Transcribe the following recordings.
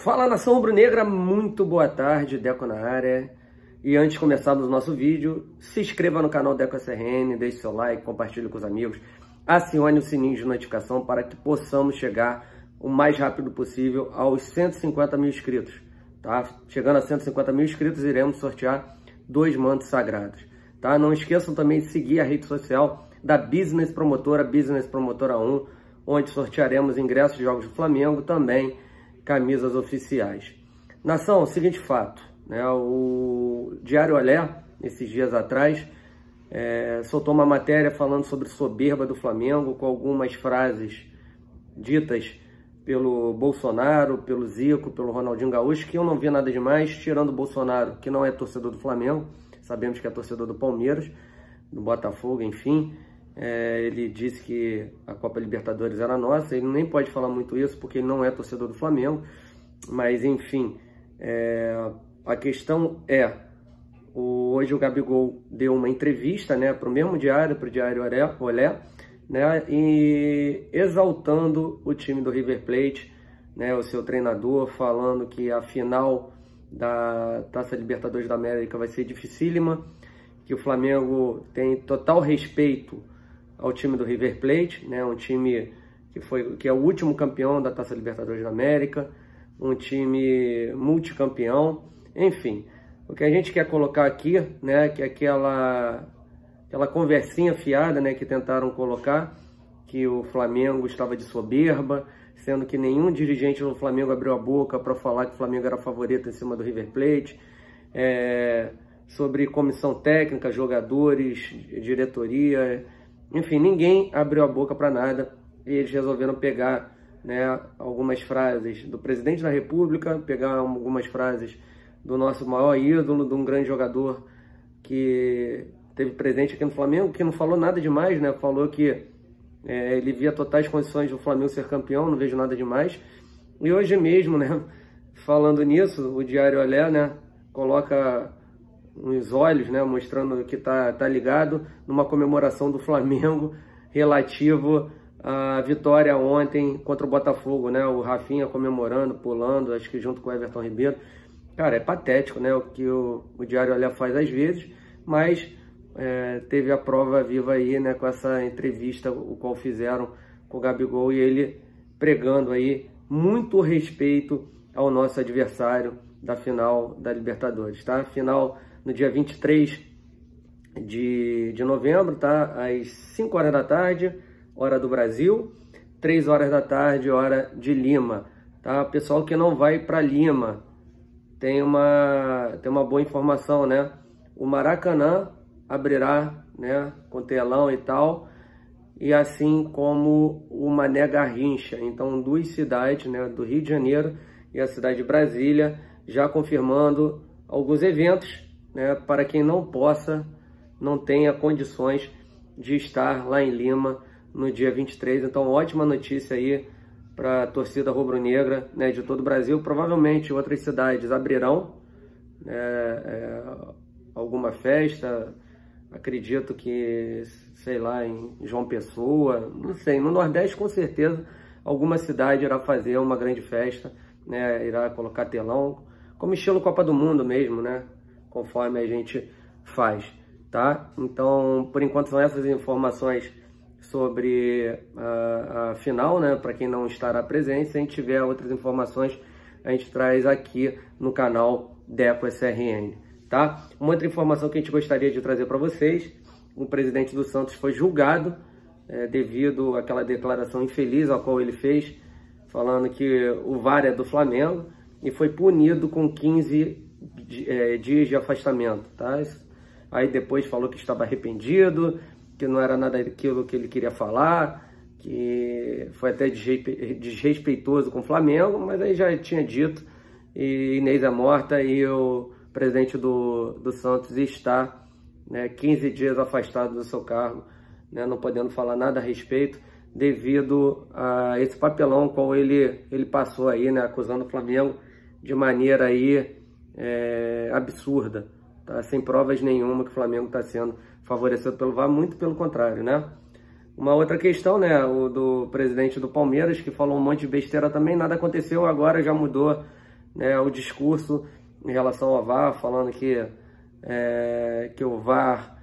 Fala, nação rubro-negra, muito boa tarde, Deco na área. E antes de começarmos o nosso vídeo, se inscreva no canal Deco SRN, deixe seu like, compartilhe com os amigos, acione o sininho de notificação para que possamos chegar o mais rápido possível aos 150 mil inscritos, tá? Chegando a 150 mil inscritos, iremos sortear 2 mantos sagrados, tá? Não esqueçam também de seguir a rede social da Business Promotora 1, onde sortearemos ingressos de jogos do Flamengo, também camisas oficiais. Nação, seguinte fato, né? O Diário Olé, esses dias atrás, soltou uma matéria falando sobre soberba do Flamengo, com algumas frases ditas pelo Bolsonaro, pelo Zico, pelo Ronaldinho Gaúcho, que eu não vi nada demais, tirando o Bolsonaro, que não é torcedor do Flamengo, sabemos que é torcedor do Palmeiras, do Botafogo, enfim. Ele disse que a Copa Libertadores era nossa. Ele nem pode falar muito isso porque ele não é torcedor do Flamengo, mas enfim, a questão hoje o Gabigol deu uma entrevista, né, para o mesmo diário, para o Diário Olé, né, e exaltando o time do River Plate, né, o seu treinador, falando que a final da Taça Libertadores da América vai ser dificílima, que o Flamengo tem total respeito ao time do River Plate, né? Um time que é o último campeão da Taça Libertadores da América, um time multicampeão, enfim. O que a gente quer colocar aqui, né, que é aquela conversinha fiada, né, que tentaram colocar, que o Flamengo estava de soberba, sendo que nenhum dirigente do Flamengo abriu a boca para falar que o Flamengo era favorito em cima do River Plate, sobre comissão técnica, jogadores, diretoria. Enfim, ninguém abriu a boca para nada e eles resolveram pegar, né, algumas frases do presidente da República, pegar algumas frases do nosso maior ídolo, de um grande jogador que teve presente aqui no Flamengo, que não falou nada demais, né? Falou que ele via totais condições do Flamengo ser campeão, não vejo nada demais. E hoje mesmo, né, falando nisso, o Diário Olé, né, coloca uns olhos, né, mostrando que tá ligado numa comemoração do Flamengo relativo à vitória ontem contra o Botafogo, né, o Rafinha comemorando, pulando, acho que junto com o Everton Ribeiro. Cara, é patético, né, o que o Diário Olé faz às vezes, mas teve a prova viva aí, né, com essa entrevista, o qual fizeram com o Gabigol, e ele pregando aí muito respeito ao nosso adversário da final da Libertadores, tá? Final no dia 23 de novembro, tá? Às 5 horas da tarde, hora do Brasil, 3 horas da tarde, hora de Lima, tá? Pessoal que não vai para Lima, tem uma boa informação, né? O Maracanã abrirá, né, com telão e tal, e assim como o Mané Garrincha. Então, 2 cidades, né, do Rio de Janeiro e a cidade de Brasília, já confirmando alguns eventos, né, para quem não tenha condições de estar lá em Lima no dia 23. Então, ótima notícia aí para a torcida rubro-negra, né, de todo o Brasil. Provavelmente outras cidades abrirão alguma festa, acredito que, sei lá, em João Pessoa, não sei, no Nordeste com certeza alguma cidade irá fazer uma grande festa, né, irá colocar telão, como estilo Copa do Mundo mesmo, né, conforme a gente faz, tá? Então, por enquanto são essas informações sobre a final, né, para quem não estará presente. Se a gente tiver outras informações, a gente traz aqui no canal Deco SRN, tá? Uma outra informação que a gente gostaria de trazer para vocês: o presidente do Santos foi julgado devido àquela declaração infeliz a qual ele fez, falando que o VAR é do Flamengo, e foi punido com 15 dias de afastamento, tá? Aí depois falou que estava arrependido, que não era nada daquilo que ele queria falar, que foi até desrespeitoso com o Flamengo, mas aí já tinha dito, e Inês é morta, e o presidente do Santos está, né, 15 dias afastado do seu cargo, né, não podendo falar nada a respeito, devido a esse papelão qual ele passou aí, né, acusando o Flamengo de maneira aí absurda, tá? Sem provas nenhuma que o Flamengo está sendo favorecido pelo VAR, muito pelo contrário, né? Uma outra questão, né, o do presidente do Palmeiras, que falou um monte de besteira também, nada aconteceu, agora já mudou né, o discurso em relação ao VAR, falando que o VAR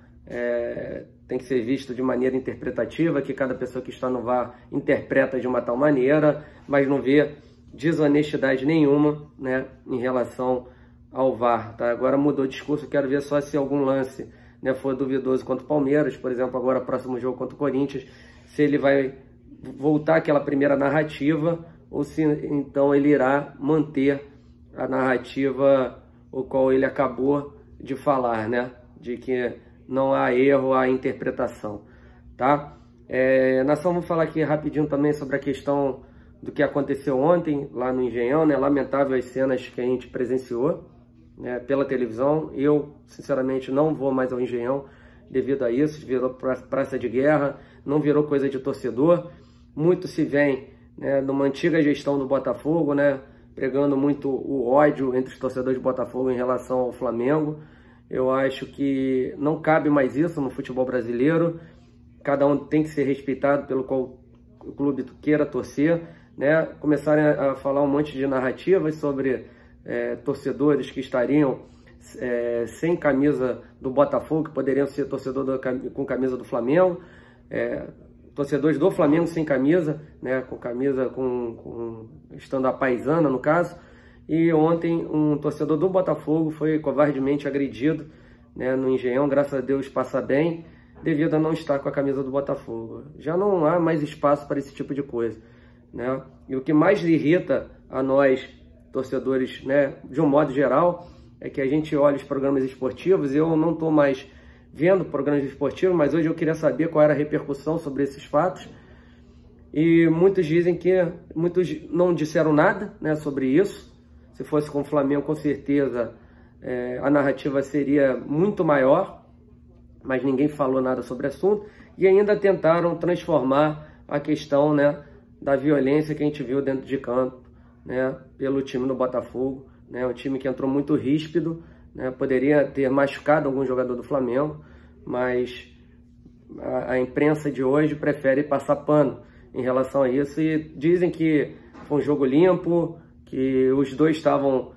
tem que ser visto de maneira interpretativa, que cada pessoa que está no VAR interpreta de uma tal maneira, mas não vê desonestidade nenhuma, né, em relação ao VAR. Tá? Agora mudou o discurso, quero ver só se algum lance, né, for duvidoso contra o Palmeiras, por exemplo, agora próximo jogo contra o Corinthians, se ele vai voltar àquela primeira narrativa ou se então ele irá manter a narrativa o qual ele acabou de falar, né, de que não há erro, há interpretação, tá? Nós vamos falar aqui rapidinho também sobre a questão do que aconteceu ontem lá no Engenhão, né? Lamentável as cenas que a gente presenciou, né, pela televisão. Eu, sinceramente, não vou mais ao Engenhão devido a isso, virou praça de guerra, não virou coisa de torcedor. Muito se vem, né, numa antiga gestão do Botafogo, né, pregando muito o ódio entre os torcedores do Botafogo em relação ao Flamengo. Eu acho que não cabe mais isso no futebol brasileiro. Cada um tem que ser respeitado pelo qual o clube queira torcer, né? Começarem a falar um monte de narrativas sobre torcedores que estariam sem camisa do Botafogo, que poderiam ser torcedor com camisa do Flamengo, torcedores do Flamengo sem camisa, né? Com camisa estando a paisana no caso. E ontem um torcedor do Botafogo foi covardemente agredido, né, no Engenhão, graças a Deus passa bem, devido a não estar com a camisa do Botafogo. Já não há mais espaço para esse tipo de coisa, né? E o que mais irrita a nós, torcedores, né, de um modo geral, é que a gente olha os programas esportivos, e eu não estou mais vendo programas esportivos, mas hoje eu queria saber qual era a repercussão sobre esses fatos. E muitos dizem muitos não disseram nada, né, sobre isso. Se fosse com o Flamengo, com certeza a narrativa seria muito maior, mas ninguém falou nada sobre o assunto. E ainda tentaram transformar a questão, né, da violência que a gente viu dentro de campo, né, pelo time do Botafogo, né, um time que entrou muito ríspido, né, poderia ter machucado algum jogador do Flamengo, mas a imprensa de hoje prefere passar pano em relação a isso e dizem que foi um jogo limpo, que os dois estavam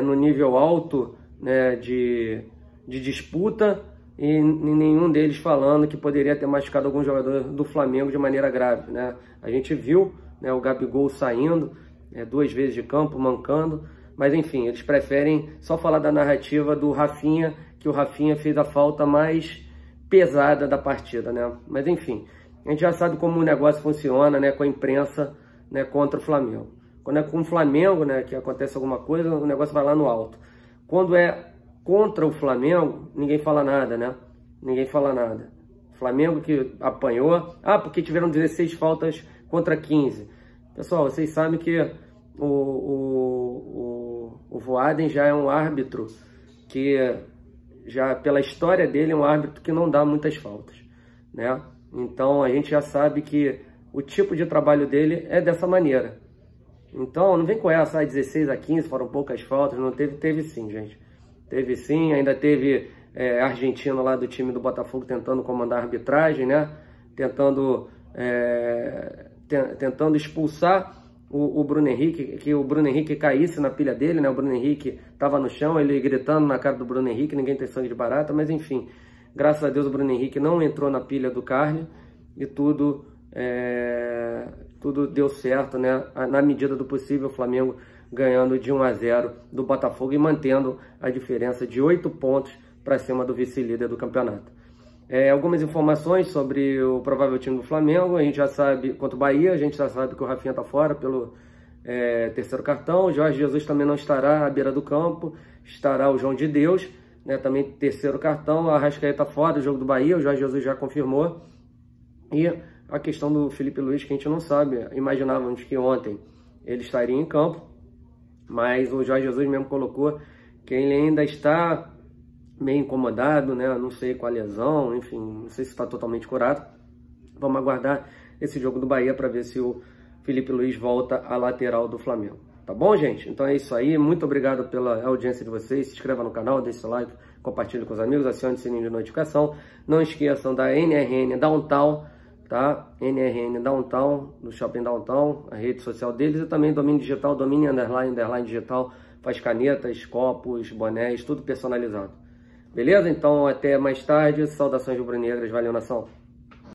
no nível alto, né, de disputa, e nenhum deles falando que poderia ter machucado algum jogador do Flamengo de maneira grave, né? A gente viu, né, o Gabigol saindo 2 vezes de campo, mancando, mas enfim, eles preferem só falar da narrativa do Rafinha, que o Rafinha fez a falta mais pesada da partida, né? Mas enfim, a gente já sabe como o negócio funciona, né, com a imprensa, né, contra o Flamengo. Quando é com o Flamengo, né, que acontece alguma coisa, o negócio vai lá no alto. Quando é contra o Flamengo, ninguém fala nada, né? Ninguém fala nada. Flamengo que apanhou, porque tiveram 16 faltas contra 15. Pessoal, vocês sabem que o Voaden já é um árbitro que, já pela história dele, é um árbitro que não dá muitas faltas, né? Então a gente já sabe que o tipo de trabalho dele é dessa maneira. Então, não vem com essa, 16 a 15, foram poucas faltas, não teve sim, gente. Teve sim, ainda teve argentino lá do time do Botafogo tentando comandar a arbitragem, né? Tentando expulsar o Bruno Henrique, que o Bruno Henrique caísse na pilha dele, né? O Bruno Henrique estava no chão, ele gritando na cara do Bruno Henrique, ninguém tem sangue de barata, mas enfim, graças a Deus o Bruno Henrique não entrou na pilha do Carly e tudo deu certo, né? Na medida do possível, o Flamengo ganhando de 1-0 do Botafogo e mantendo a diferença de 8 pontos para cima do vice-líder do campeonato. Algumas informações sobre o provável time do Flamengo. A gente já sabe, contra o Bahia, a gente já sabe que o Rafinha está fora pelo terceiro cartão. O Jorge Jesus também não estará à beira do campo, estará o João de Deus, né, também terceiro cartão. A Arrascaeta fora do jogo do Bahia, o Jorge Jesus já confirmou. E a questão do Felipe Luiz, que a gente não sabe, imaginávamos que ontem ele estaria em campo, mas o Jorge Jesus mesmo colocou que ele ainda está meio incomodado, né? Não sei com a lesão, enfim, não sei se está totalmente curado. Vamos aguardar esse jogo do Bahia para ver se o Felipe Luiz volta à lateral do Flamengo. Tá bom, gente? Então é isso aí. Muito obrigado pela audiência de vocês. Se inscreva no canal, deixe seu like, compartilhe com os amigos, acione o sininho de notificação. Não esqueçam da NRN Downtown, tá? NRN Downtown, do Shopping Downtown, a rede social deles, e também domínio digital, domínio _digital, faz canetas, copos, bonés, tudo personalizado. Beleza? Então até mais tarde, saudações rubro-negras, valeu nação!